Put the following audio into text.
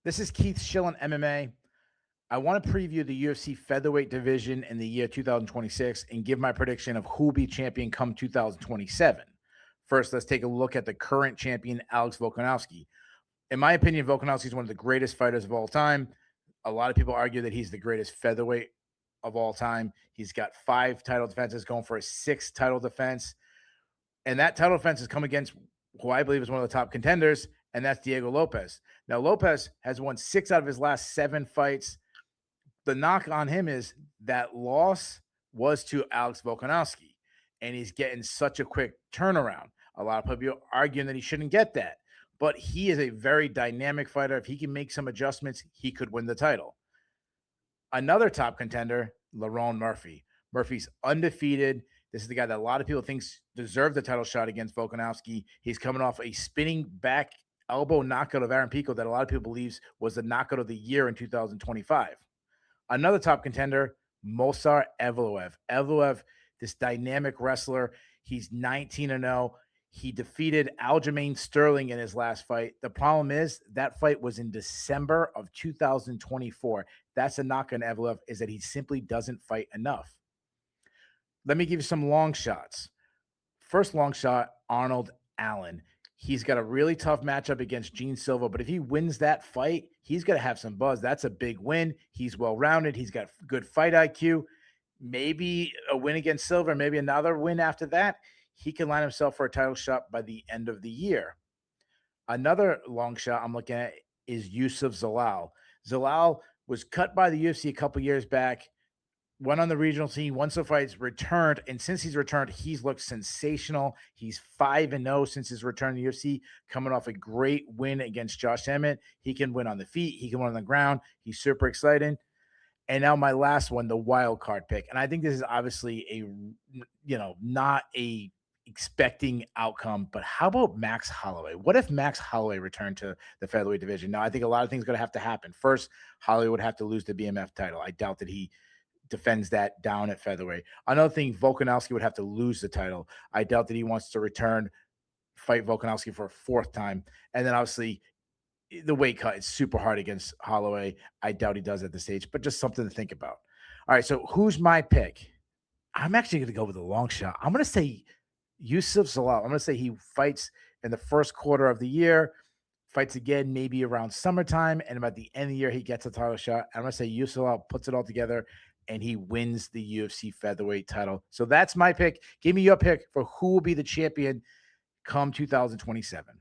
This is Keith Schilling, MMA. I want to preview the UFC Featherweight division in the year 2026 and give my prediction of who will be champion come 2027. First, let's take a look at the current champion, Alex Volkanovski. In my opinion, Volkanovski is one of the greatest fighters of all time. A lot of people argue that he's the greatest featherweight of all time. He's got 5 title defenses, going for a 6th title defense. And that title defense has come against who I believe is one of the top contenders, and that's Diego Lopez. Now, Lopez has won 6 out of his last 7 fights. The knock on him is that loss was to Alex Volkanovski, and he's getting such a quick turnaround. A lot of people are arguing that he shouldn't get that, but he is a very dynamic fighter. If he can make some adjustments, he could win the title. Another top contender, Lerone Murphy. Murphy's undefeated. This is the guy that a lot of people think deserved the title shot against Volkanovski. He's coming off a spinning back elbow knockout of Aaron Pico that a lot of people believes was the knockout of the year in 2025. Another top contender, Movsar Evloev. Evloev, this dynamic wrestler, he's 19-0. He defeated Aljamain Sterling in his last fight. The problem is that fight was in December of 2024. That's a knock on Evloev, is that he simply doesn't fight enough. Let me give you some long shots. First long shot, Arnold Allen. He's got a really tough matchup against Gene Silva, but if he wins that fight, he's going to have some buzz. That's a big win. He's well-rounded. He's got good fight IQ. Maybe a win against Silva, maybe another win after that. He can line himself for a title shot by the end of the year. Another long shot I'm looking at is Yusuf Zalal. Zalal was cut by the UFC a couple years back, went on the regional team, won some fights, returned, and since he's returned, he's looked sensational. He's 5-0 since his return to the UFC, coming off a great win against Josh Emmett. He can win on the feet. He can win on the ground. He's super exciting. And now my last one, the wild card pick. And I think this is obviously not a expecting outcome, but how about Max Holloway? What if Max Holloway returned to the featherweight division? Now, I think a lot of things are going to happen. First, Holloway would have to lose the BMF title. I doubt that he defends that down at featherweight. Another thing, Volkanovski would have to lose the title. I doubt that he wants to return, fight Volkanovski for a 4th time. And then obviously the weight cut is super hard against Holloway. I doubt he does at this stage, but just something to think about. All right, so who's my pick? I'm actually going to go with a long shot. I'm going to say Yusuf Zalal. I'm going to say he fights in the first quarter of the year, fights again maybe around summertime, and about the end of the year, he gets a title shot. I'm going to say Yusuf Zalal puts it all together, and he wins the UFC featherweight title. So that's my pick. Give me your pick for who will be the champion come 2027.